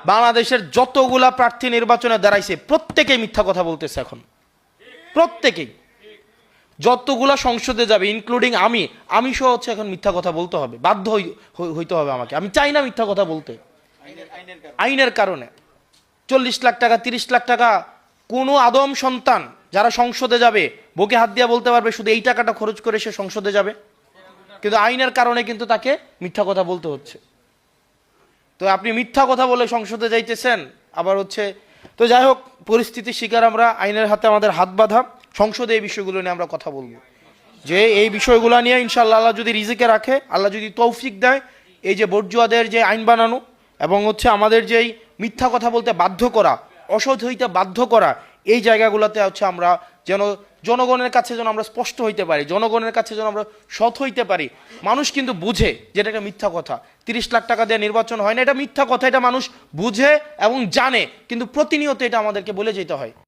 বাংলাদেশের যতগুলা প্রার্থী নির্বাচনে দাঁড়াইছে প্রত্যেকেই মিথ্যা কথা বলতেছে এখন, প্রত্যেকেই। যতগুলা সংসদে যাবে ইনক্লুডিং আমি সহ হচ্ছে এখন মিথ্যা কথা বলতে হবে, বাধ্য হইতে হবে আমাকে। আমি চাই না মিথ্যা কথা বলতে, আইনের কারণে। 40 লাখ টাকা 30 লাখ টাকা কোনো আদম সন্তান যারা সংসদে যাবে বুকে হাত দিয়ে বলতে পারবে শুধু এই টাকাটা খরচ করে সে সংসদে যাবে? কিন্তু আইনের কারণে কিন্তু তাকে মিথ্যা কথা বলতে হচ্ছে। তো আপনি মিথ্যা কথা বলে সংসদে যাইতেছেন, আবার হচ্ছে। তো যাই হোক, পরিস্থিতির শিকার আমরা, আইনের হাতে আমাদের হাত বাঁধা। সংসদে এই বিষয়গুলো নিয়ে আমরা কথা বলবো, যে এই বিষয়গুলো নিয়ে ইনশাআল্লাহ আল্লাহ যদি রিজিকে রাখে, আল্লাহ যদি তৌফিক দেয়, এই যে বর্জুয়াদের যে আইন বানানো এবং হচ্ছে আমাদের যেই মিথ্যা কথা বলতে বাধ্য করা, অসৎ হইতে বাধ্য করা, এই জায়গাগুলোতে হচ্ছে আমরা যেন জনগণের কাছে যেন আমরা স্পষ্ট হইতে পারি, জনগণের কাছে যেন আমরা সৎ হইতে পারি। মানুষ কিন্তু বুঝে যেটা একটা মিথ্যা কথা, 30 লাখ টাকা দিয়ে নির্বাচন হয় না, এটা মিথ্যা কথা, এটা মানুষ বুঝে এবং জানে, কিন্তু প্রতিনিয়ত এটা আমাদেরকে বলে যেতে হয়।